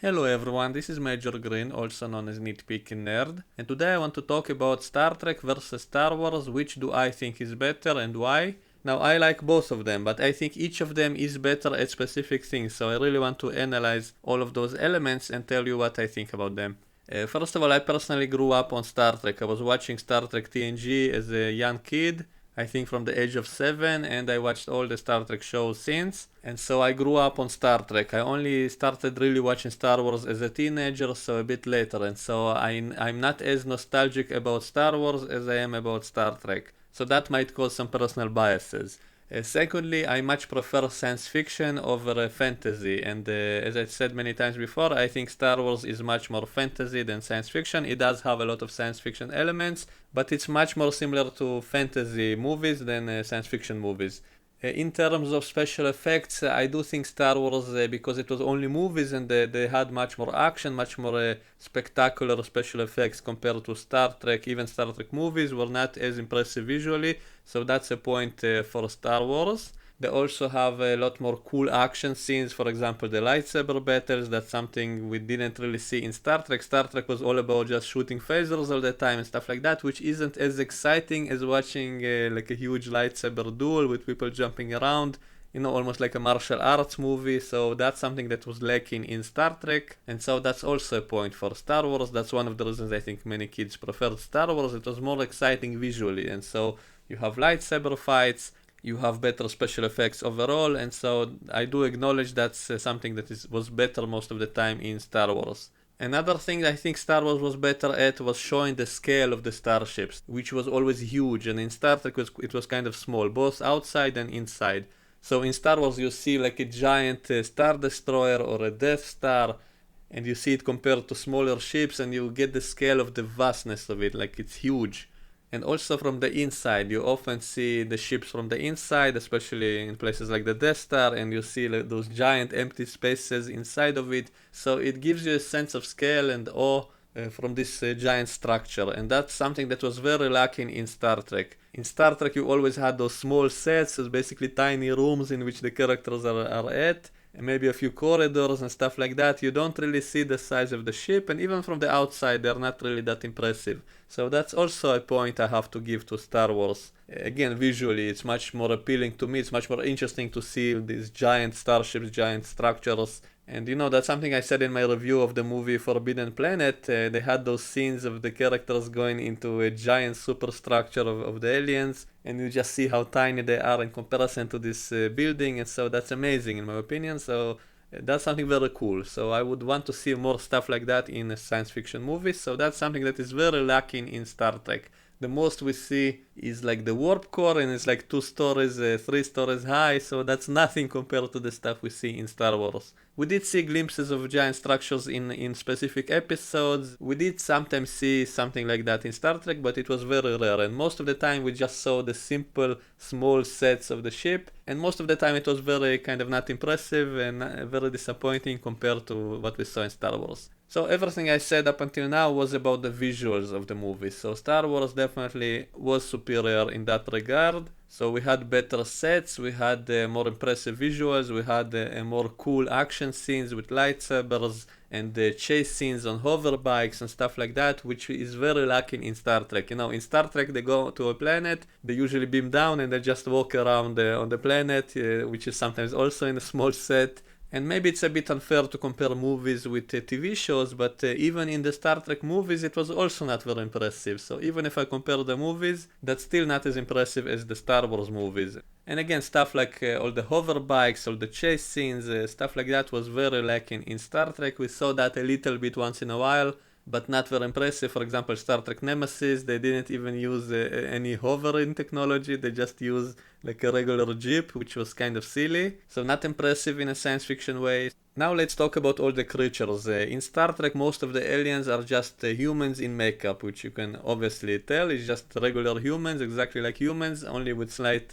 Hello everyone, this is Major Green, also known as Nitpicking Nerd, and today I want to talk about Star Trek versus Star Wars, which do I think is better and why. Now I like both of them, but I think each of them is better at specific things, so I really want to analyze all of those elements and tell you what I think about them. First of all, I personally grew up on Star Trek. I was watching Star Trek TNG as a young kid, I think from the age of 7, and I watched all the Star Trek shows since. And so I grew up on Star Trek. I only started really watching Star Wars as a teenager, so a bit later. And so I'm not as nostalgic about Star Wars as I am about Star Trek. So that might cause some personal biases. Secondly, I much prefer science fiction over fantasy, and as I said many times before, I think Star Wars is much more fantasy than science fiction. It does have a lot of science fiction elements, but it's much more similar to fantasy movies than science fiction movies. In terms of special effects, I do think Star Wars, because it was only movies and they had much more action, much more spectacular special effects compared to Star Trek. Even Star Trek movies were not as impressive visually, so that's a point for Star Wars. They also have a lot more cool action scenes, for example, the lightsaber battles. That's something we didn't really see in Star Trek. Star Trek was all about just shooting phasers all the time and stuff like that, which isn't as exciting as watching like a huge lightsaber duel with people jumping around. Almost like a martial arts movie. So that's something that was lacking in Star Trek. And so that's also a point for Star Wars. That's one of the reasons I think many kids preferred Star Wars. It was more exciting visually. And so you have lightsaber fights, you have better special effects overall, and so I do acknowledge that's something that was better most of the time in Star Wars. Another thing I think Star Wars was better at was showing the scale of the starships, which was always huge, and in Star Trek it was kind of small, both outside and inside. So in Star Wars you see like a giant Star Destroyer or a Death Star, and you see it compared to smaller ships, and you get the scale of the vastness of it, like it's huge. And also from the inside, you often see the ships from the inside, especially in places like the Death Star, and you see like those giant empty spaces inside of it. So it gives you a sense of scale and awe from this giant structure, and that's something that was very lacking in Star Trek. In Star Trek, you always had those small sets, as basically tiny rooms in which the characters are at, and maybe a few corridors and stuff like that. You don't really see the size of the ship, and even from the outside, they're not really that impressive. So that's also a point I have to give to Star Wars. Again, visually, it's much more appealing to me. It's much more interesting to see these giant starships, giant structures. And that's something I said in my review of the movie Forbidden Planet. They had those scenes of the characters going into a giant superstructure of the aliens, and you just see how tiny they are in comparison to this building, and so that's amazing in my opinion. So that's something very cool. So I would want to see more stuff like that in a science fiction movies. So that's something that is very lacking in Star Trek. The most we see is like the warp core, and it's like 2 stories, 3 stories high, so that's nothing compared to the stuff we see in Star Wars. We did see glimpses of giant structures in specific episodes. We did sometimes see something like that in Star Trek, but it was very rare, and most of the time we just saw the simple small sets of the ship, and most of the time it was very kind of not impressive and very disappointing compared to what we saw in Star Wars. So everything I said up until now was about the visuals of the movie. So Star Wars definitely was superior in that regard. So we had better sets, we had more impressive visuals, we had more cool action scenes with lightsabers and chase scenes on hover bikes and stuff like that, which is very lacking in Star Trek. In Star Trek they go to a planet, they usually beam down and they just walk around on the planet, which is sometimes also in a small set. And maybe it's a bit unfair to compare movies with TV shows, but even in the Star Trek movies, it was also not very impressive. So even if I compare the movies, that's still not as impressive as the Star Wars movies. And again, stuff like all the hover bikes, all the chase scenes, stuff like that was very lacking in Star Trek. We saw that a little bit once in a while, but not very impressive. For example, Star Trek Nemesis, they didn't even use any hovering technology, they just used like a regular jeep, which was kind of silly. So not impressive in a science fiction way. Now let's talk about all the creatures. In Star Trek, most of the aliens are just humans in makeup, which you can obviously tell is just regular humans, exactly like humans, only with slight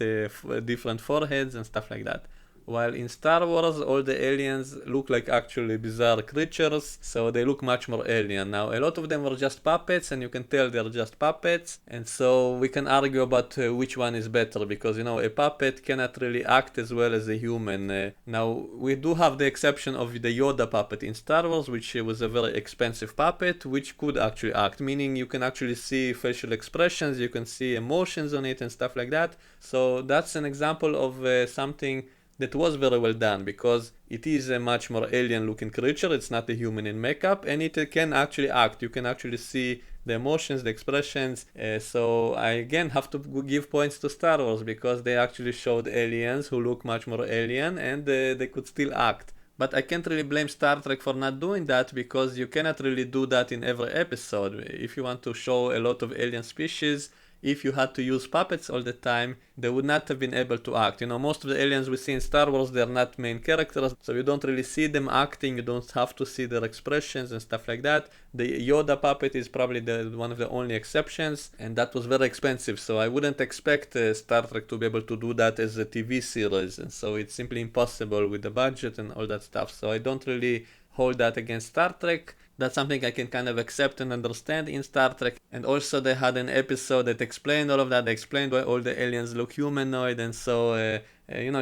different foreheads and stuff like that. while in Star Wars all the aliens look like actually bizarre creatures, so they look much more alien. Now a lot of them were just puppets, and you can tell they're just puppets, and so we can argue about which one is better, because a puppet cannot really act as well as a human. Now we do have the exception of the Yoda puppet in Star Wars, which was a very expensive puppet which could actually act, meaning you can actually see facial expressions, you can see emotions on it and stuff like that. So that's an example of something that was very well done, because it is a much more alien looking creature. It's not a human in makeup, and it can actually act. You can actually see the emotions, the expressions. So I again have to give points to Star Wars, because they actually showed aliens who look much more alien, and they could still act. But I can't really blame Star Trek for not doing that, because you cannot really do that in every episode. If you want to show a lot of alien species, if you had to use puppets all the time, they would not have been able to act. Most of the aliens we see in Star Wars, they're not main characters, so you don't really see them acting, you don't have to see their expressions and stuff like that. The Yoda puppet is probably one of the only exceptions, and that was very expensive, so I wouldn't expect Star Trek to be able to do that as a TV series, and so it's simply impossible with the budget and all that stuff. So I don't really hold that against Star Trek. That's something I can kind of accept and understand in Star Trek. And also they had an episode that explained all of that. They explained why all the aliens look humanoid, and so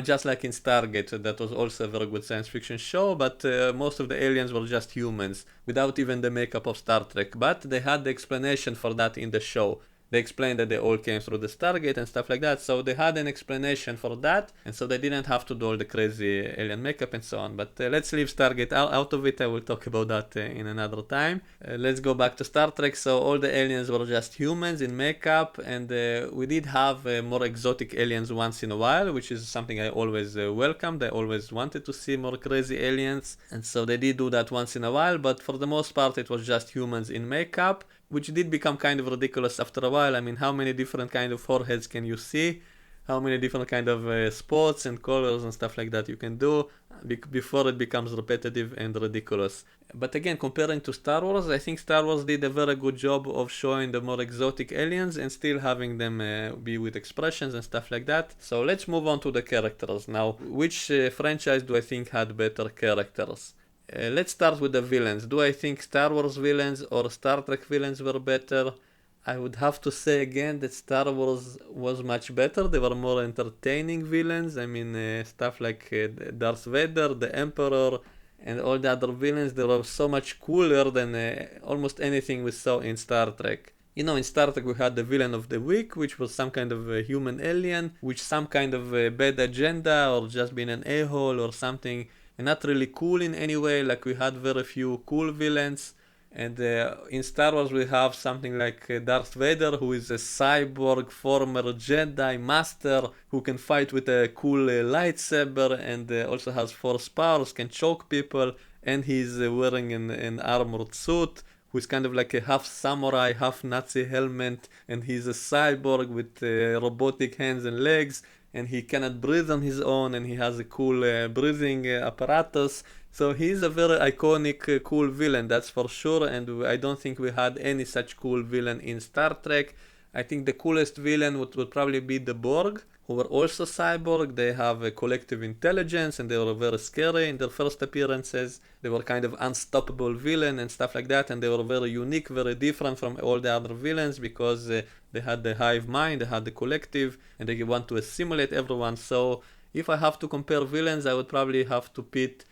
just like in Stargate, that was also a very good science fiction show, but most of the aliens were just humans without even the makeup of Star Trek. But they had the explanation for that in the show. They explained that they all came through the Stargate and stuff like that, so they had an explanation for that, and so they didn't have to do all the crazy alien makeup and so on. But let's leave Stargate out of it. I will talk about that in another time. Let's go back to Star Trek. So all the aliens were just humans in makeup, and we did have more exotic aliens once in a while, which is something I always welcomed. I always wanted to see more crazy aliens, and so they did do that once in a while, but for the most part it was just humans in makeup, which did become kind of ridiculous after a while. I mean, how many different kind of foreheads can you see? How many different kind of spots and colors and stuff like that you can do before it becomes repetitive and ridiculous. But again, comparing to Star Wars, I think Star Wars did a very good job of showing the more exotic aliens and still having them be with expressions and stuff like that. So let's move on to the characters now. Which franchise do I think had better characters? Let's start with the villains. Do I think Star Wars villains or Star Trek villains were better? I would have to say again that Star Wars was much better. They were more entertaining villains. I mean, stuff like Darth Vader, the Emperor, and all the other villains, they were so much cooler than almost anything we saw in Star Trek. In Star Trek we had the villain of the week, which was some kind of a human alien, with some kind of a bad agenda, or just being an a-hole or something, and not really cool in any way. Like, we had very few cool villains. And in Star Wars we have something like Darth Vader, who is a cyborg former Jedi master who can fight with a cool lightsaber, and also has force powers, can choke people, and he's wearing an armored suit, who's kind of like a half samurai, half Nazi helmet, and he's a cyborg with robotic hands and legs, and he cannot breathe on his own, and he has a cool breathing apparatus. So he's a very iconic, cool villain, that's for sure, and I don't think we had any such cool villain in Star Trek. I think the coolest villain would probably be the Borg, who were also cyborg. They have a collective intelligence, and they were very scary in their first appearances. They were kind of unstoppable villain and stuff like that, and they were very unique, very different from all the other villains, because they had the hive mind, they had the collective, and they want to assimilate everyone. So if I have to compare villains, I would probably have to pit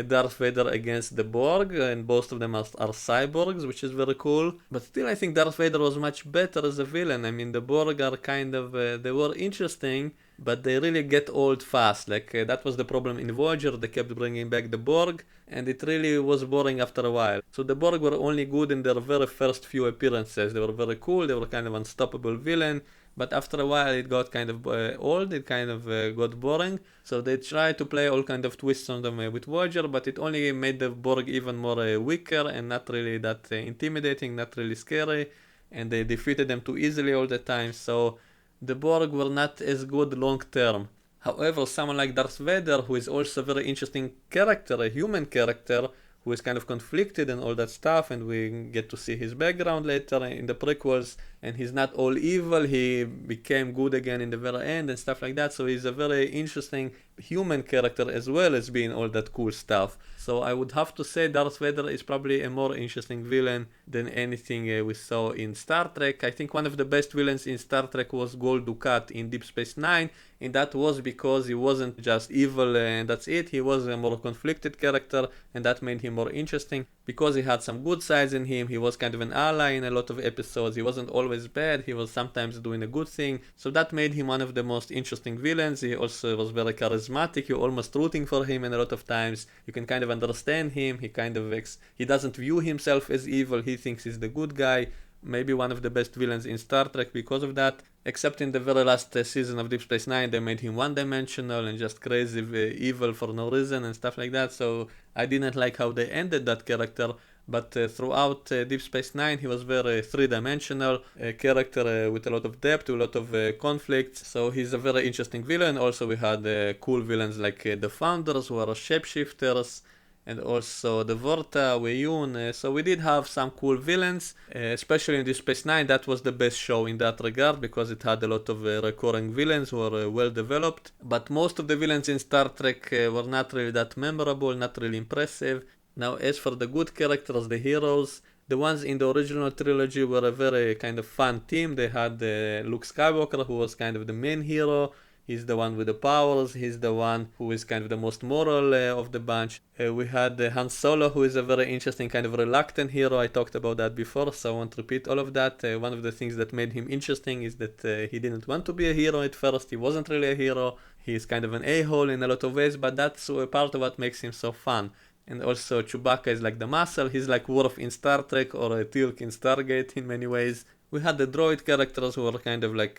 Darth Vader against the Borg, and both of them are cyborgs, which is very cool. But still, I think Darth Vader was much better as a villain. I mean, the Borg are kind of, they were interesting, but they really get old fast. Like, that was the problem in Voyager. They kept bringing back the Borg, and it really was boring after a while. So the Borg were only good in their very first few appearances. They were very cool, they were kind of unstoppable villain. But after a while it got kind of old, it kind of got boring. So they tried to play all kind of twists on them with Voyager, but it only made the Borg even more weaker and not really that intimidating, not really scary. And they defeated them too easily all the time. So the Borg were not as good long term. However, someone like Darth Vader, who is also a very interesting character, a human character, who is kind of conflicted and all that stuff, and we get to see his background later in the prequels, and he's not all evil, he became good again in the very end and stuff like that, so he's a very interesting human character as well as being all that cool stuff. So I would have to say Darth Vader is probably a more interesting villain than anything we saw in Star Trek. I think one of the best villains in Star Trek was Gul Dukat in Deep Space Nine, and that was because he wasn't just evil and that's it. He was a more conflicted character, and that made him more interesting because he had some good sides in him. He was kind of an ally in a lot of episodes. He wasn't always bad, he was sometimes doing a good thing, so that made him one of the most interesting villains. He also was very charismatic, you're almost rooting for him, and a lot of times you can kind of understand him. He doesn't view himself as evil, he thinks he's the good guy. Maybe one of the best villains in Star Trek because of that. Except in the very last season of Deep Space Nine, they made him one-dimensional and just crazy evil for no reason and stuff like that. So I didn't like how they ended that character. But throughout Deep Space Nine, he was very three-dimensional character with a lot of depth, a lot of conflicts. So he's a very interesting villain. Also, we had cool villains like the Founders, who are shapeshifters, and also the Vorta, Weiyun. So we did have some cool villains, especially in Deep Space Nine. That was the best show in that regard because it had a lot of recurring villains who were well developed. But most of the villains in Star Trek were not really that memorable, not really impressive. Now, as for the good characters, the heroes, the ones in the original trilogy were a very kind of fun team. They had Luke Skywalker, who was kind of the main hero. He's the one with the powers, he's the one who is kind of the most moral of the bunch. We had Han Solo, who is a very interesting kind of reluctant hero. I talked about that before, so I won't repeat all of that. One of the things that made him interesting is that he didn't want to be a hero at first. He wasn't really a hero. He's kind of an a-hole in a lot of ways, but that's part of what makes him so fun. And also Chewbacca is like the muscle. He's like Worf in Star Trek or Teal'c in Stargate in many ways. We had the droid characters who were kind of like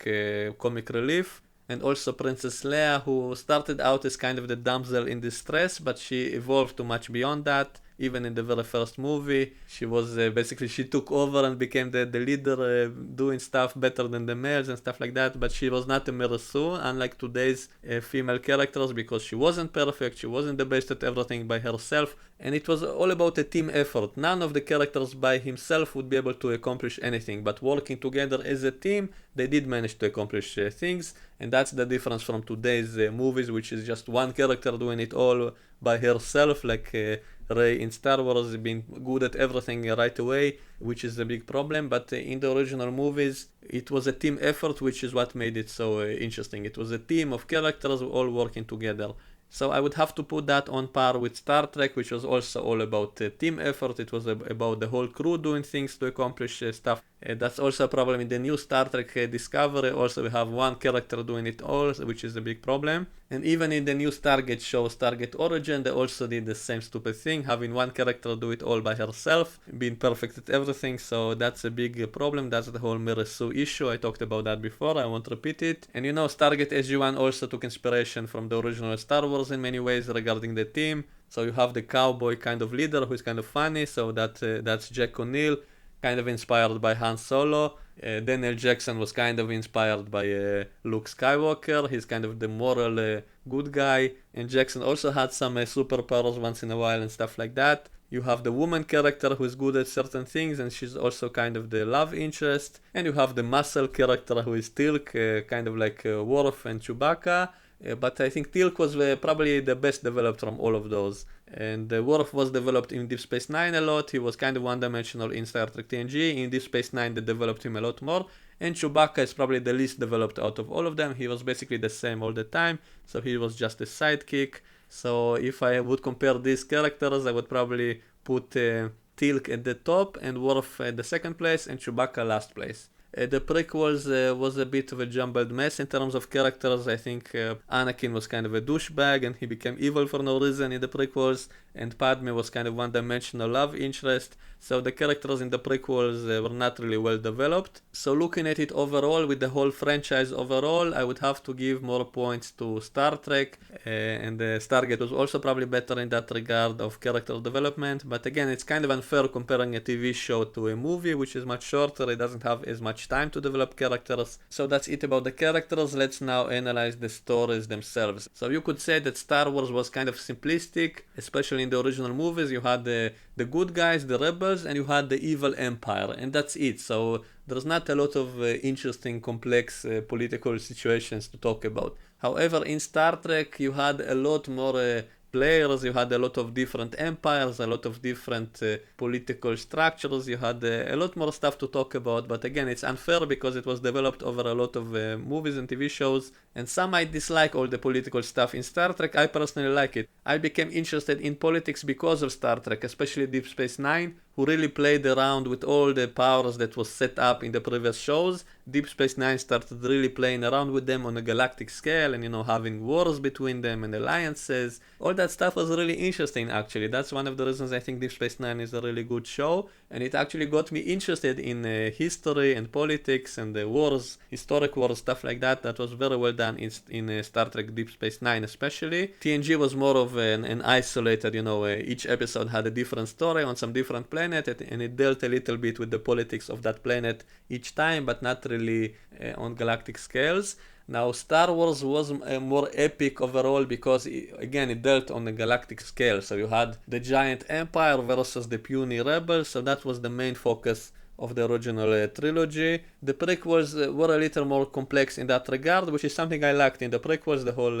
comic relief. And also Princess Leia, who started out as kind of the damsel in distress, but she evolved to much beyond that. Even in the very first movie, she was basically, she took over and became the leader, doing stuff better than the males and stuff like that. But she was not a Mary Sue, unlike today's female characters, because she wasn't perfect, she wasn't the best at everything by herself. And it was all about a team effort. None of the characters by himself would be able to accomplish anything, but working together as a team, they did manage to accomplish things. And that's the difference from today's movies, which is just one character doing it all by herself, like Rey in Star Wars being good at everything right away, which is a big problem. But in the original movies, it was a team effort, which is what made it so interesting. It was a team of characters all working together. So I would have to put that on par with Star Trek, which was also all about team effort. It was about the whole crew doing things to accomplish stuff. That's also a problem in the new Star Trek Discovery. Also, we have one character doing it all, which is a big problem. And even in the new Stargate show, Stargate Origin, they also did the same stupid thing, having one character do it all by herself, being perfect at everything. So that's a big problem. That's the whole Mary Sue issue. I talked about that before. I won't repeat it. And you know, Stargate SG-1 also took inspiration from the original Star Wars in many ways regarding the team. So you have the cowboy kind of leader who is kind of funny. So that's Jack O'Neill, kind of inspired by Han Solo. Daniel Jackson was kind of inspired by Luke Skywalker. He's kind of the moral good guy. And Jackson also had some superpowers once in a while and stuff like that. You have the woman character who is good at certain things, and she's also kind of the love interest. And you have the muscle character who is Teal'c, kind of like Worf and Chewbacca. But I think Teal'c was probably the best developed from all of those. And Worf was developed in Deep Space Nine a lot. He was kind of one-dimensional in Star Trek TNG. In Deep Space Nine, they developed him a lot more. And Chewbacca is probably the least developed out of all of them. He was basically the same all the time, so he was just a sidekick. So if I would compare these characters, I would probably put Teal'c at the top and Worf at the second place and Chewbacca last place. The prequels was a bit of a jumbled mess in terms of characters. I think Anakin was kind of a douchebag and he became evil for no reason in the prequels, and Padme was kind of one-dimensional love interest. So the characters in the prequels were not really well developed. So looking at it overall, with the whole franchise overall, I would have to give more points to Star Trek, and Stargate was also probably better in that regard of character development. But again, it's kind of unfair comparing a TV show to a movie, which is much shorter. It doesn't have as much time to develop characters. So that's it about the characters. Let's now analyze the stories themselves. So you could say that Star Wars was kind of simplistic, especially in the original movies, you had the good guys, the rebels, and you had the evil empire, and that's it. So there's not a lot of interesting, complex political situations to talk about. However, in Star Trek, you had a lot more players, you had a lot of different empires, a lot of different political structures, you had a lot more stuff to talk about, but again, it's unfair because it was developed over a lot of movies and TV shows, and some might dislike all the political stuff in Star Trek. I personally like it. I became interested in politics because of Star Trek, especially Deep Space Nine, who really played around with all the powers that was set up in the previous shows. Deep Space Nine started really playing around with them on a galactic scale and, having wars between them and alliances. All that stuff was really interesting, actually. That's one of the reasons I think Deep Space Nine is a really good show. And it actually got me interested in history and politics and wars, historic wars, stuff like that. That was very well done in Star Trek Deep Space Nine, especially. TNG was more of an isolated, each episode had a different story on some different planet, and it dealt a little bit with the politics of that planet each time, but not really on galactic scales. Now, Star Wars was more epic overall because, again, it dealt on a galactic scale. So you had the giant empire versus the puny rebels, so that was the main focus of the original trilogy. The prequels were a little more complex in that regard, which is something I liked in the prequels, the whole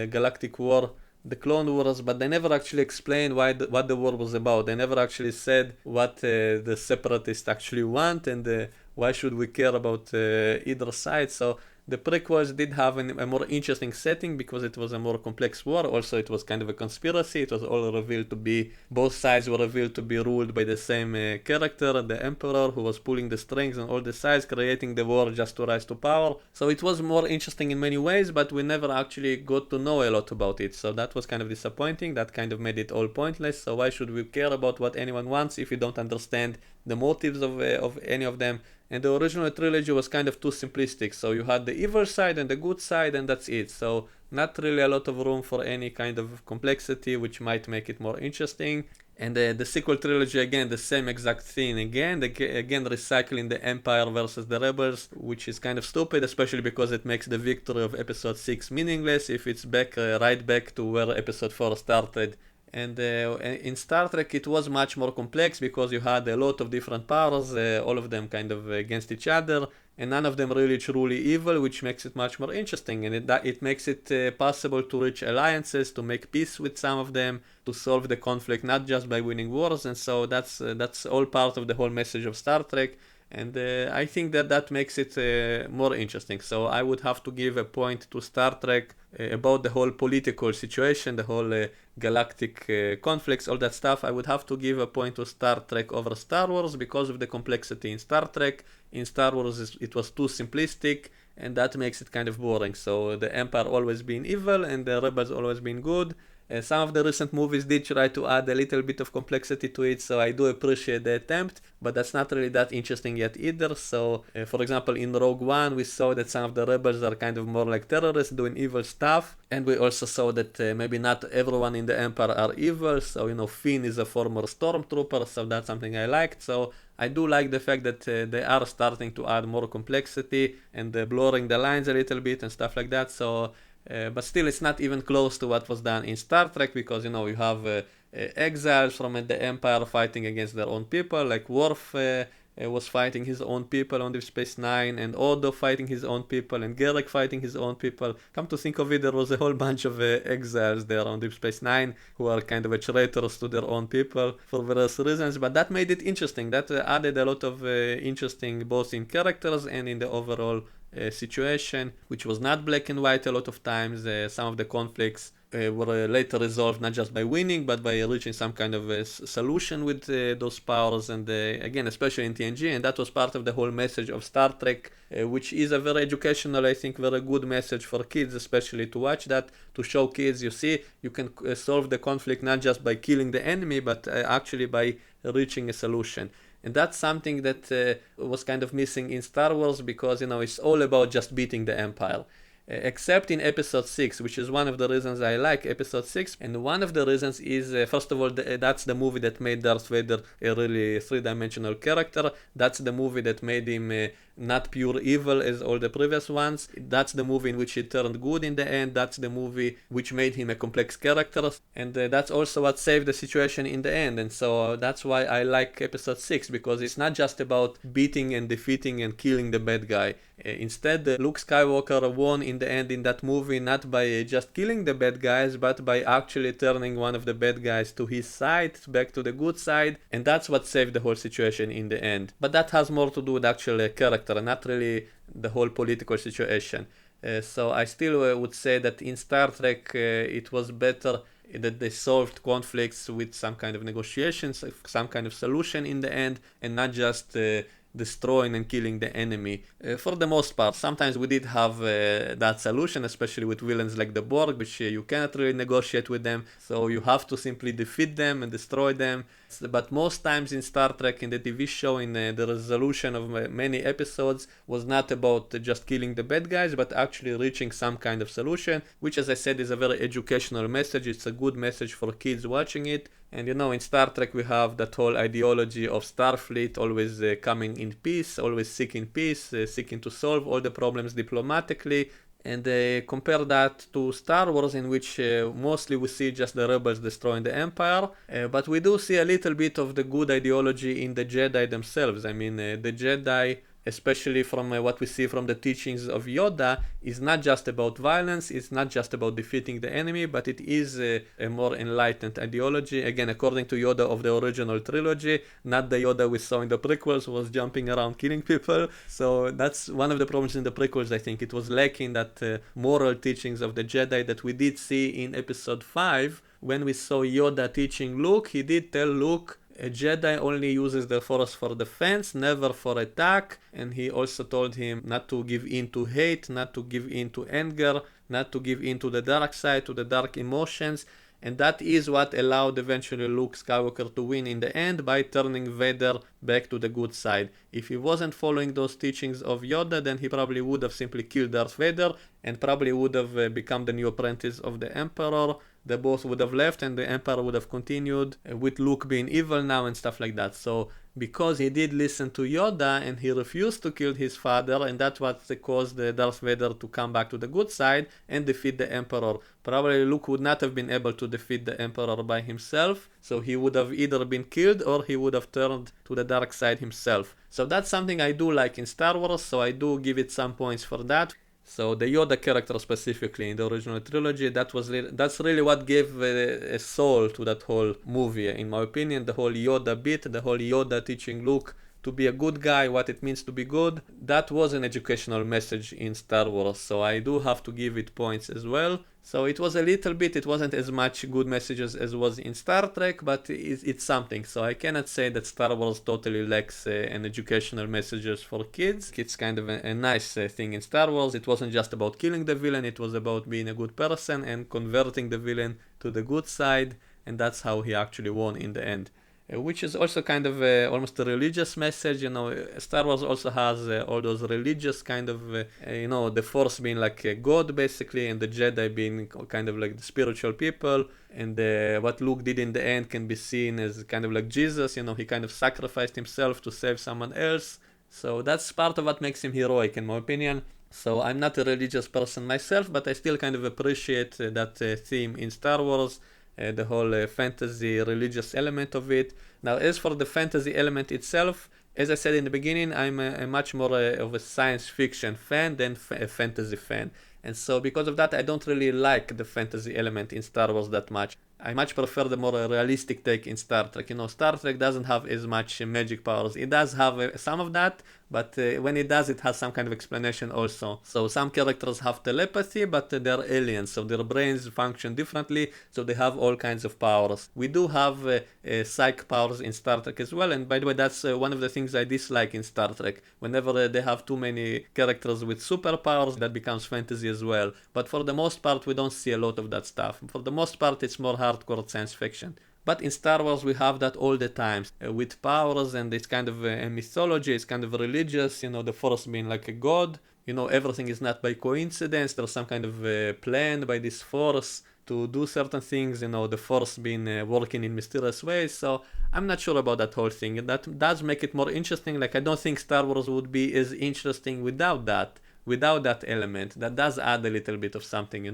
galactic war, the Clone Wars, but they never actually explained what the war was about. They never actually said what the separatists actually want and why should we care about either side. So the prequels did have a more interesting setting because it was a more complex war. Also, it was kind of a conspiracy. It was all revealed to be, both sides were revealed to be ruled by the same character, the Emperor, who was pulling the strings on all the sides, creating the war just to rise to power. So it was more interesting in many ways, but we never actually got to know a lot about it. So that was kind of disappointing. That kind of made it all pointless. So why should we care about what anyone wants if you don't understand the motives of any of them? And the original trilogy was kind of too simplistic. So you had the evil side and the good side, and that's it. So not really a lot of room for any kind of complexity, which might make it more interesting. And the sequel trilogy, again, the same exact thing again. Again, recycling the Empire versus the Rebels, which is kind of stupid, especially because it makes the victory of Episode 6 meaningless if it's right back to where Episode 4 started. And in Star Trek it was much more complex because you had a lot of different powers, all of them kind of against each other, and none of them really truly evil, which makes it much more interesting. And it makes it possible to reach alliances, to make peace with some of them, to solve the conflict not just by winning wars. And so that's all part of the whole message of Star Trek. And I think that makes it more interesting. So I would have to give a point to Star Trek about the whole political situation, the whole galactic conflicts, all that stuff. I would have to give a point to Star Trek over Star Wars because of the complexity in Star Trek. In Star Wars, it was too simplistic, and that makes it kind of boring. So the Empire always been evil, and the Rebels always been good. Some of the recent movies did try to add a little bit of complexity to it, so I do appreciate the attempt, but that's not really that interesting yet either. So, for example, in Rogue One, we saw that some of the rebels are kind of more like terrorists doing evil stuff, and we also saw that maybe not everyone in the Empire are evil. So, Finn is a former stormtrooper, so that's something I liked. So I do like the fact that they are starting to add more complexity and blurring the lines a little bit and stuff like that. So but still, it's not even close to what was done in Star Trek because, you have exiles from the Empire fighting against their own people, like Worf was fighting his own people on Deep Space Nine, and Odo fighting his own people, and Garak fighting his own people. Come to think of it, there was a whole bunch of exiles there on Deep Space Nine who are kind of traitors to their own people for various reasons, but that made it interesting. That added a lot of interesting both in characters and in the overall situation, which was not black and white a lot of times. Some of the conflicts were later resolved not just by winning, but by reaching some kind of a solution with those powers. And again, especially in TNG, and that was part of the whole message of Star Trek, which is a very educational, I think, very good message for kids, especially to watch that, to show kids, you can solve the conflict not just by killing the enemy, but actually by reaching a solution. And that's something that was kind of missing in Star Wars because, it's all about just beating the Empire. Except in Episode 6, which is one of the reasons I like Episode 6. And one of the reasons is, first of all, that's the movie that made Darth Vader a really three-dimensional character. That's the movie that made him not pure evil as all the previous ones. That's the movie in which he turned good in the end. That's the movie which made him a complex character. And that's also what saved the situation in the end. And so that's why I like episode 6, because it's not just about beating and defeating and killing the bad guy. Instead, Luke Skywalker won in the end in that movie, not by just killing the bad guys, but by actually turning one of the bad guys to his side, back to the good side, and that's what saved the whole situation in the end. But that has more to do with actual character, not really the whole political situation. So I still would say that in Star Trek it was better that they solved conflicts with some kind of negotiations, some kind of solution in the end, and not just destroying and killing the enemy. For the most part, sometimes we did have that solution, especially with villains like the Borg, which you cannot really negotiate with them, so you have to simply defeat them and destroy them. But most times in Star Trek, in the TV show, in the resolution of many episodes, was not about just killing the bad guys, but actually reaching some kind of solution, which, as I said, is a very educational message. It's a good message for kids watching it. And you know, in Star Trek we have that whole ideology of Starfleet always coming in peace, always seeking peace, seeking to solve all the problems diplomatically. And compare that to Star Wars, in which mostly we see just the rebels destroying the Empire, but we do see a little bit of the good ideology in the Jedi themselves. I mean, the Jedi, especially from what we see from the teachings of Yoda, is not just about violence, it's not just about defeating the enemy, but it is a more enlightened ideology. Again, according to Yoda of the original trilogy, not the Yoda we saw in the prequels who was jumping around killing people. So that's one of the problems in the prequels, I think. It was lacking that moral teachings of the Jedi that we did see in episode 5. When we saw Yoda teaching Luke, he did tell Luke, a Jedi only uses the Force for defense, never for attack, and he also told him not to give in to hate, not to give in to anger, not to give in to the dark side, to the dark emotions, and that is what allowed eventually Luke Skywalker to win in the end by turning Vader back to the good side. If he wasn't following those teachings of Yoda, then he probably would have simply killed Darth Vader and probably would have become the new apprentice of the Emperor. They both would have left and the Emperor would have continued with Luke being evil now and stuff like that. So because he did listen to Yoda and he refused to kill his father, and that's what caused Darth Vader to come back to the good side and defeat the Emperor. Probably Luke would not have been able to defeat the Emperor by himself, so he would have either been killed or he would have turned to the dark side himself. So that's something I do like in Star Wars, so I do give it some points for that. So the Yoda character specifically in the original trilogy, that's really what gave a soul to that whole movie, in my opinion. The whole Yoda bit, the whole Yoda teaching Luke to be a good guy, what it means to be good, that was an educational message in Star Wars, so I do have to give it points as well. So it was a little bit, it wasn't as much good messages as was in Star Trek, but it's something. So I cannot say that Star Wars totally lacks an educational messages for kids. It's kind of a nice thing in Star Wars. It wasn't just about killing the villain, it was about being a good person and converting the villain to the good side, and that's how he actually won in the end. Which is also kind of almost a religious message. You know, Star Wars also has all those religious kind of, you know, the Force being like a god basically, and the Jedi being kind of like the spiritual people, and what Luke did in the end can be seen as kind of like Jesus. You know, he kind of sacrificed himself to save someone else. So that's part of what makes him heroic, in my opinion. So I'm not a religious person myself, but I still kind of appreciate that theme in Star Wars. The whole fantasy religious element of it. Now, as for the fantasy element itself, as I said in the beginning, I'm a much more of a science fiction fan than a fantasy fan. And so because of that, I don't really like the fantasy element in Star Wars that much. I much prefer the more realistic take in Star Trek. You know, Star Trek doesn't have as much magic powers. It does have some of that, but when it does, it has some kind of explanation also. So some characters have telepathy, but they're aliens, so their brains function differently, so they have all kinds of powers. We do have psych powers in Star Trek as well, and by the way, that's one of the things I dislike in Star Trek. Whenever they have too many characters with superpowers, that becomes fantasy as well. But for the most part, we don't see a lot of that stuff. For the most part, it's more hardcore science fiction. But in Star Wars we have that all the time, with powers, and it's kind of a mythology, it's kind of religious, you know, the Force being like a god. You know, everything is not by coincidence, there's some kind of plan by this Force. to do certain things, the Force being working in mysterious ways. So I'm not sure about that whole thing. And that does make it more interesting. Like, I don't think Star Wars would be as interesting without that element. That does add a little bit of something,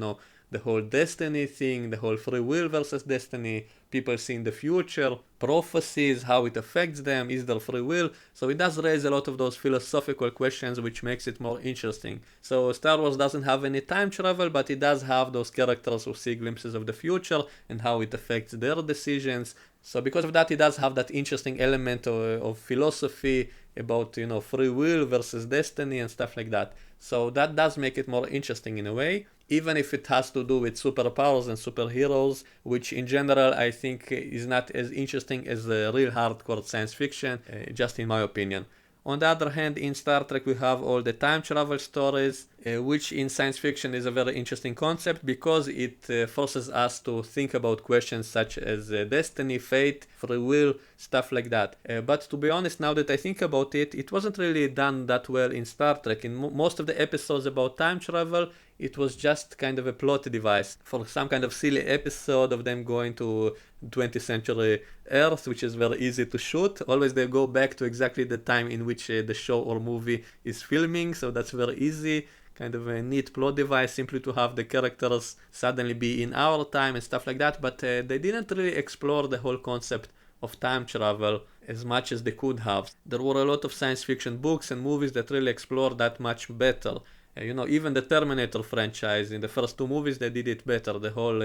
the whole destiny thing, the whole free will versus destiny, people seeing the future, prophecies, how it affects them, is there free will? So it does raise a lot of those philosophical questions, which makes it more interesting. So Star Wars doesn't have any time travel, but it does have those characters who see glimpses of the future and how it affects their decisions. So because of that, it does have that interesting element of philosophy about, free will versus destiny and stuff like that. So that does make it more interesting in a way, even if it has to do with superpowers and superheroes, which in general I think is not as interesting as the real hardcore science fiction, just in my opinion. On the other hand, in Star Trek we have all the time travel stories, which in science fiction is a very interesting concept because it forces us to think about questions such as destiny, fate, free will, stuff like that. But to be honest, now that I think about it, it wasn't really done that well in Star Trek. In most of the episodes about time travel, it was just kind of a plot device for some kind of silly episode of them going to 20th century Earth, which is very easy to shoot. Always they go back to exactly the time in which the show or movie is filming, so that's very easy. Kind of a neat plot device, simply to have the characters suddenly be in our time and stuff like that, but they didn't really explore the whole concept of time travel as much as they could have. There were a lot of science fiction books and movies that really explore that much better. Even the Terminator franchise, in the first two movies, they did it better. The whole,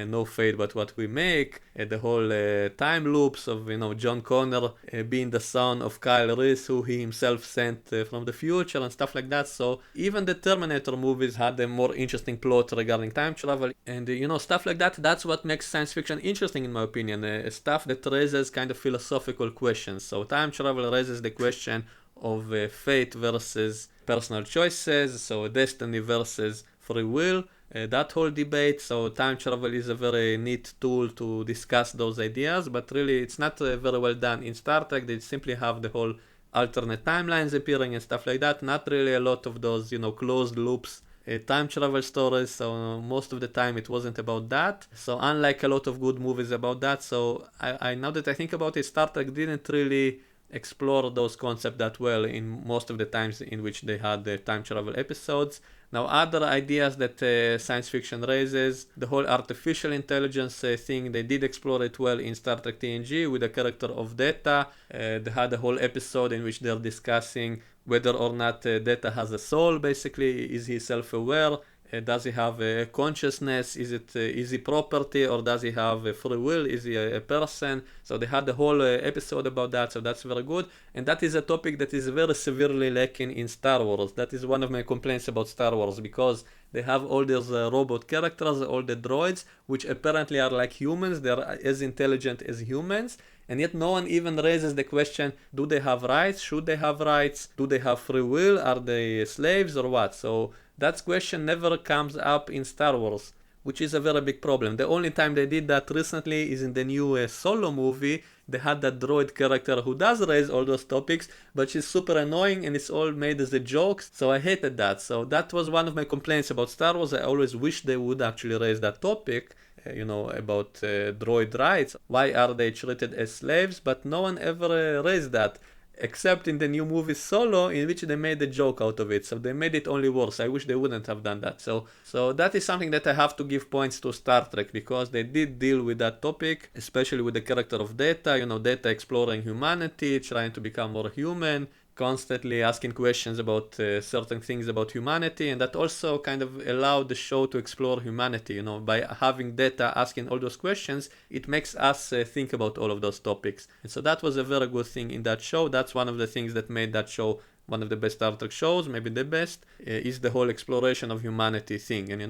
no fate but what we make, the whole time loops of, John Connor being the son of Kyle Reese, who he himself sent from the future and stuff like that. So even the Terminator movies had a more interesting plot regarding time travel. And, stuff like that, that's what makes science fiction interesting, in my opinion. Stuff that raises kind of philosophical questions. So time travel raises the question of fate versus personal choices, so destiny versus free will, that whole debate. So time travel is a very neat tool to discuss those ideas, but really it's not very well done in Star Trek. They simply have the whole alternate timelines appearing and stuff like that. Not really a lot of those, closed loops time travel stories, so most of the time it wasn't about that. So unlike a lot of good movies about that, so I now that I think about it, Star Trek didn't really explore those concepts that well in most of the times in which they had the time travel episodes. Now, other ideas that science fiction raises, the whole artificial intelligence thing, they did explore it well in Star Trek TNG with the character of Data. They had a whole episode in which they're discussing whether or not Data has a soul, basically. Is he self-aware? Does he have a consciousness? Is he property, or does he have a free will? Is he a person? So they had the whole episode about that, so that's very good. And that is a topic that is very severely lacking in Star Wars. That is one of my complaints about Star Wars, because they have all these robot characters, all the droids, which apparently are like humans. They're as intelligent as humans. And yet no one even raises the question, do they have rights? Should they have rights? Do they have free will? Are they slaves or what? So that question never comes up in Star Wars, which is a very big problem. The only time they did that recently is in the new Solo movie. They had that droid character who does raise all those topics, but she's super annoying and it's all made as a joke, so I hated that. So that was one of my complaints about Star Wars. I always wish they would actually raise that topic, about droid rights. Why are they treated as slaves? But no one ever raised that, except in the new movie Solo, in which they made a joke out of it. So they made it only worse. I wish they wouldn't have done that. So that is something that I have to give points to Star Trek, because they did deal with that topic, especially with the character of Data. Data exploring humanity, trying to become more human, constantly asking questions about certain things about humanity, and that also kind of allowed the show to explore humanity. By having Data asking all those questions, it makes us think about all of those topics. And so that was a very good thing in that show. That's one of the things that made that show one of the best Star Trek shows, maybe the best, is the whole exploration of humanity thing. And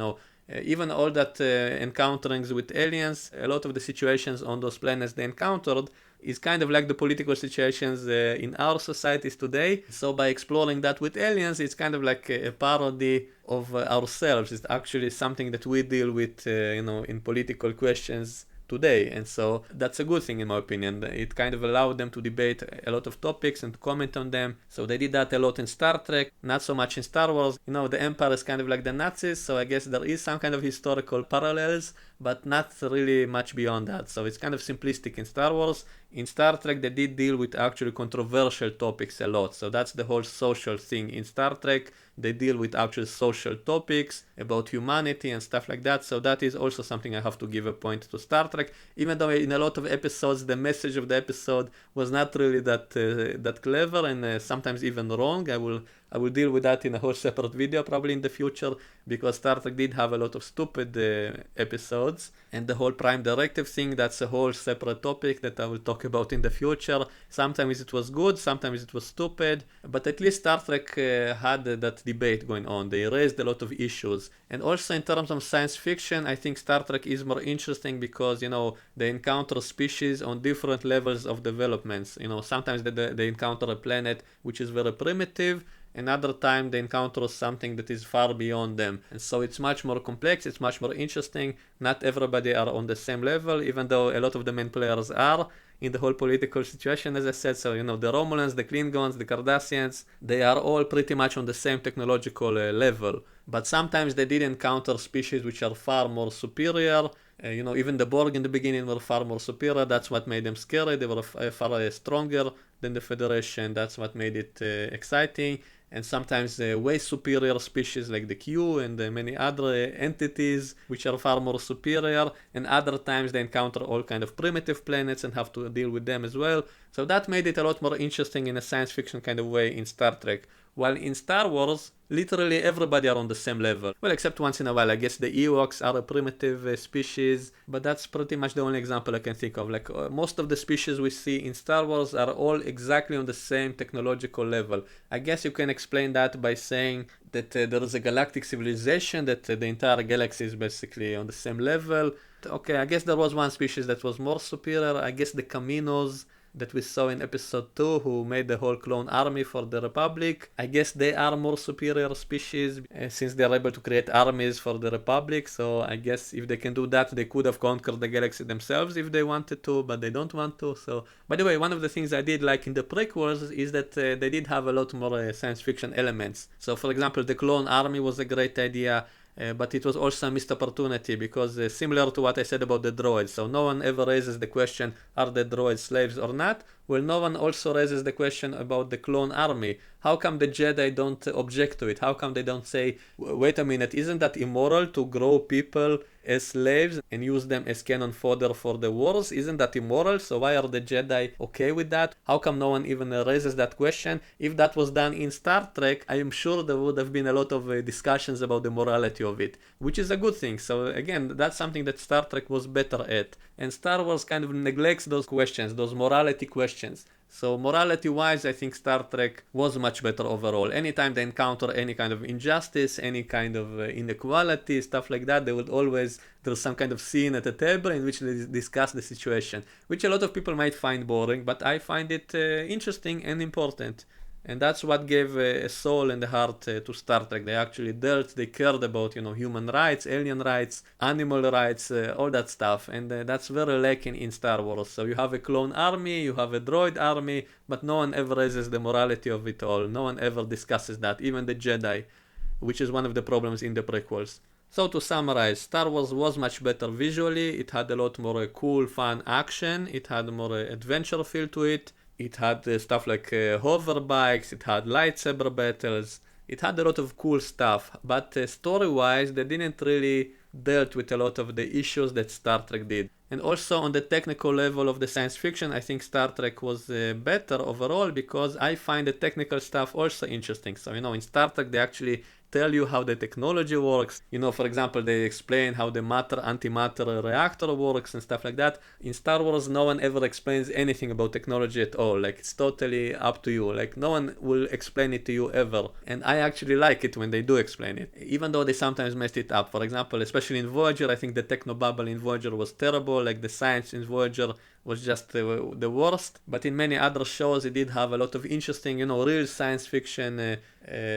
even all that encounterings with aliens, a lot of the situations on those planets they encountered is kind of like the political situations in our societies today. So by exploring that with aliens, it's kind of like a parody of ourselves. It's actually something that we deal with, in political questions today. And so that's a good thing in my opinion. It kind of allowed them to debate a lot of topics and to comment on them. So they did that a lot in Star Trek, not so much in Star Wars. The Empire is kind of like the Nazis, so I guess there is some kind of historical parallels, but not really much beyond that. So it's kind of simplistic in Star Wars. In Star Trek, they did deal with actually controversial topics a lot. So that's the whole social thing. In Star Trek, they deal with actual social topics about humanity and stuff like that. So that is also something I have to give a point to Star Trek. Even though in a lot of episodes, the message of the episode was not really that clever and sometimes even wrong. I will deal with that in a whole separate video probably in the future, because Star Trek did have a lot of stupid episodes. And the whole Prime Directive thing, that's a whole separate topic that I will talk about in the future. Sometimes it was good, sometimes it was stupid, but at least Star Trek had that debate going on. They raised a lot of issues. And also in terms of science fiction, I think Star Trek is more interesting because, they encounter species on different levels of developments. Sometimes they encounter a planet which is very primitive, another time they encounter something that is far beyond them. And so it's much more complex, it's much more interesting. Not everybody are on the same level, even though a lot of the main players are in the whole political situation, as I said. So, the Romulans, the Klingons, the Cardassians, they are all pretty much on the same technological level. But sometimes they did encounter species which are far more superior. Even the Borg in the beginning were far more superior. That's what made them scary. They were far stronger than the Federation. That's what made it exciting. And sometimes way superior species like the Q and many other entities which are far more superior, and other times they encounter all kind of primitive planets and have to deal with them as well. So that made it a lot more interesting in a science fiction kind of way in Star Trek. While in Star Wars, literally everybody are on the same level. Well, except once in a while, I guess the Ewoks are a primitive species, but that's pretty much the only example I can think of. Like most of the species we see in Star Wars are all exactly on the same technological level. I guess you can explain that by saying that there is a galactic civilization, that the entire galaxy is basically on the same level. Okay, I guess there was one species that was more superior. I guess the Caminos that we saw in episode 2, who made the whole clone army for the Republic. I guess they are more superior species since they are able to create armies for the Republic. So I guess if they can do that, they could have conquered the galaxy themselves if they wanted to, but they don't want to. So, by the way, one of the things I did like in the prequels is that they did have a lot more science fiction elements. So, for example, the clone army was a great idea. But it was also a missed opportunity because similar to what I said about the droids, so no one ever raises the question, are the droids slaves or not? Well, no one also raises the question about the clone army. How come the Jedi don't object to it? How come they don't say, wait a minute, isn't that immoral to grow people as slaves and use them as cannon fodder for the wars? Isn't that immoral? So why are the Jedi okay with that? How come no one even raises that question? If that was done in Star Trek, I am sure there would have been a lot of discussions about the morality of it, which is a good thing. So again, that's something that Star Trek was better at. And Star Wars kind of neglects those questions, those morality questions. So morality-wise, I think Star Trek was much better overall. Anytime they encounter any kind of injustice, any kind of inequality, stuff like that, there's some kind of scene at a table in which they discuss the situation, which a lot of people might find boring, but I find it interesting and important. And that's what gave a soul and a heart to Star Trek. They cared about, human rights, alien rights, animal rights, all that stuff. And that's very lacking in Star Wars. So you have a clone army, you have a droid army, but no one ever raises the morality of it all. No one ever discusses that, even the Jedi, which is one of the problems in the prequels. So to summarize, Star Wars was much better visually. It had a lot more cool, fun action. It had more adventure feel to it. It had stuff like hover bikes, it had lightsaber battles, it had a lot of cool stuff, but story-wise they didn't really dealt with a lot of the issues that Star Trek did. And also on the technical level of the science fiction, I think Star Trek was better overall because I find the technical stuff also interesting. So, in Star Trek they actually tell you how the technology works. For example, they explain how the matter-antimatter reactor works and stuff like that. In Star Wars, no one ever explains anything about technology at all. Like, it's totally up to you. Like, no one will explain it to you ever. And I actually like it when they do explain it, even though they sometimes messed it up. For example, especially in Voyager, I think the technobubble in Voyager was terrible. Like, the science in Voyager was just the worst. But in many other shows, it did have a lot of interesting, real science fiction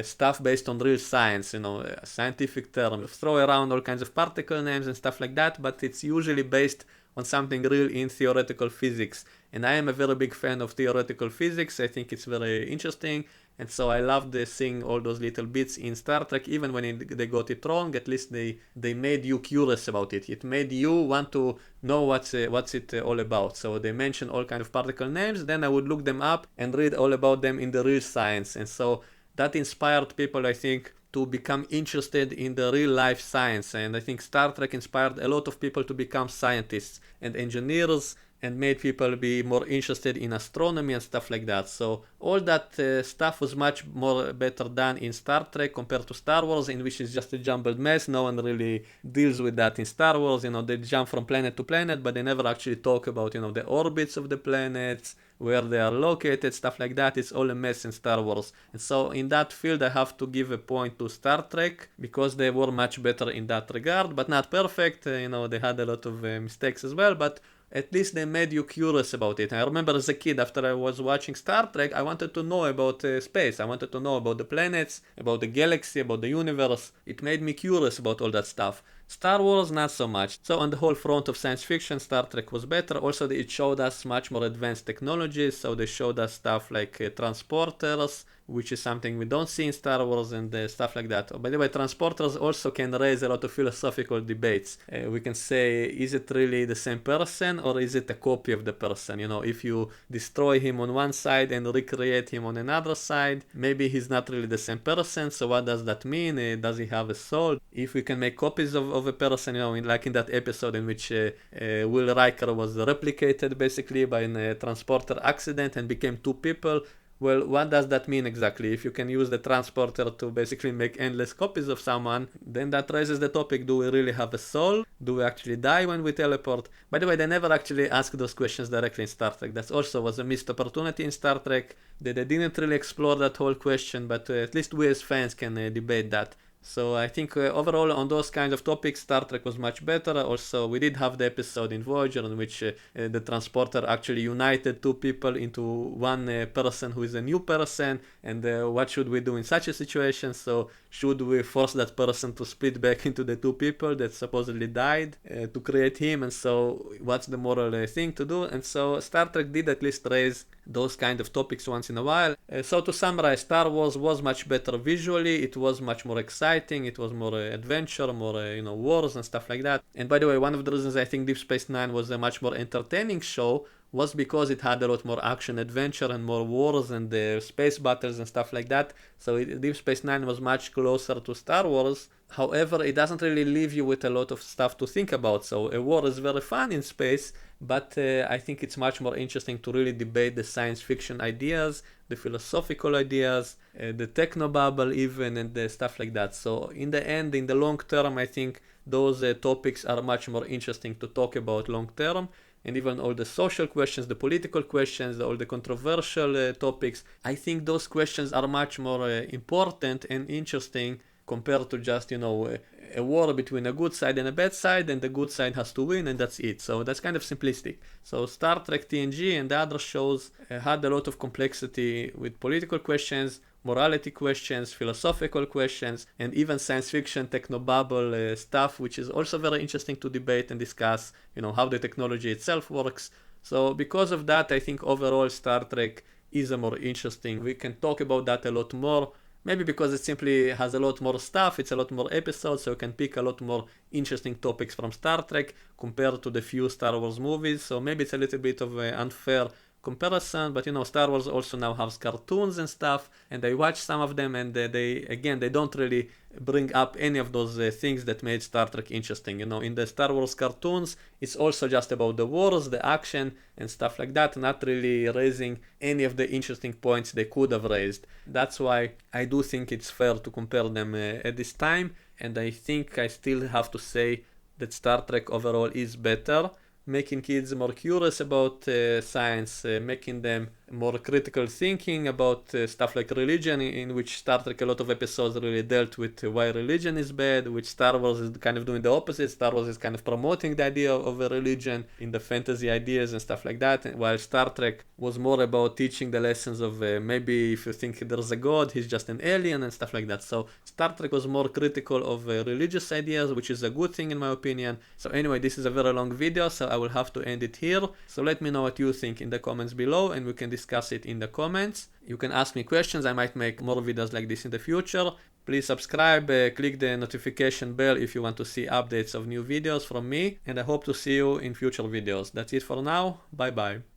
stuff based on real science, scientific terms. Throw around all kinds of particle names and stuff like that, but it's usually based on something real in theoretical physics. And I am a very big fan of theoretical physics. I think it's very interesting. And so I loved seeing all those little bits in Star Trek, even when they got it wrong. At least they made you curious about it. It made you want to know what's it all about. So they mention all kind of particle names. Then I would look them up and read all about them in the real science. And so that inspired people, I think, to become interested in the real life science. And I think Star Trek inspired a lot of people to become scientists and engineers, and made people be more interested in astronomy and stuff like that. So all that stuff was much more better done in Star Trek compared to Star Wars, in which it's just a jumbled mess. No one really deals with that in Star Wars. They jump from planet to planet, but they never actually talk about, the orbits of the planets, where they are located, stuff like that. It's all a mess in Star Wars. And so in that field, I have to give a point to Star Trek, because they were much better in that regard, but not perfect. They had a lot of mistakes as well, but at least they made you curious about it. I remember as a kid, after I was watching Star Trek, I wanted to know about space. I wanted to know about the planets, about the galaxy, about the universe. It made me curious about all that stuff. Star Wars, not so much. So on the whole front of science fiction, Star Trek was better. Also, it showed us much more advanced technologies. So they showed us stuff like transporters, which is something we don't see in Star Wars, and stuff like that. Oh, by the way, transporters also can raise a lot of philosophical debates. We can say, is it really the same person, or is it a copy of the person? If you destroy him on one side and recreate him on another side, maybe he's not really the same person. So what does that mean? Does he have a soul? If we can make copies of a person, like in that episode in which Will Riker was replicated basically by a transporter accident and became two people. Well, what does that mean exactly? If you can use the transporter to basically make endless copies of someone, then that raises the topic, do we really have a soul? Do we actually die when we teleport? By the way, they never actually ask those questions directly in Star Trek. That also was a missed opportunity in Star Trek. They didn't really explore that whole question, but at least we as fans can debate that. So I think overall on those kind of topics, Star Trek was much better. Also, we did have the episode in Voyager in which the transporter actually united two people into one person who is a new person. And what should we do in such a situation? So should we force that person to split back into the two people that supposedly died to create him? And so what's the moral thing to do? And so Star Trek did at least raise those kind of topics once in a while. So to summarize, Star Wars was much better visually. It was much more exciting. It was more adventure, more wars and stuff like that. And by the way, one of the reasons I think Deep Space Nine was a much more entertaining show was because it had a lot more action adventure and more wars and space battles and stuff like that. So Deep Space Nine was much closer to Star Wars. However, it doesn't really leave you with a lot of stuff to think about. So a war is very fun in space, but I think it's much more interesting to really debate the science fiction ideas, the philosophical ideas, the technobabble even, and stuff like that. So in the end, in the long term, I think those topics are much more interesting to talk about long term. And even all the social questions, the political questions, all the controversial topics, I think those questions are much more important and interesting compared to just, a war between a good side and a bad side, and the good side has to win, and that's it. So that's kind of simplistic. So Star Trek TNG and the other shows had a lot of complexity with political questions, morality questions, philosophical questions, and even science fiction technobabble stuff, which is also very interesting to debate and discuss, how the technology itself works. So because of that, I think overall Star Trek is a more interesting. We can talk about that a lot more. Maybe because it simply has a lot more stuff, it's a lot more episodes, so you can pick a lot more interesting topics from Star Trek compared to the few Star Wars movies. So maybe it's a little bit of an unfair comparison, but Star Wars also now has cartoons and stuff, and I watch some of them, and they don't really bring up any of those things that made Star Trek interesting. In the Star Wars cartoons, it's also just about the wars, the action, and stuff like that, not really raising any of the interesting points they could have raised. That's why I do think it's fair to compare them at this time, and I think I still have to say that Star Trek overall is better, making kids more curious about science, making them more critical thinking about stuff like religion, in which Star Trek, a lot of episodes really dealt with why religion is bad, which Star Wars is kind of doing the opposite. Star Wars is kind of promoting the idea of a religion in the fantasy ideas and stuff like that, while Star Trek was more about teaching the lessons of maybe if you think there's a god, he's just an alien and stuff like that. So Star Trek was more critical of religious ideas, which is a good thing in my opinion. So anyway, this is a very long video, so I will have to end it here. So let me know what you think in the comments below, and we can discuss it in the comments. You can ask me questions, I might make more videos like this in the future. Please subscribe, click the notification bell if you want to see updates of new videos from me, and I hope to see you in future videos. That's it for now, bye bye.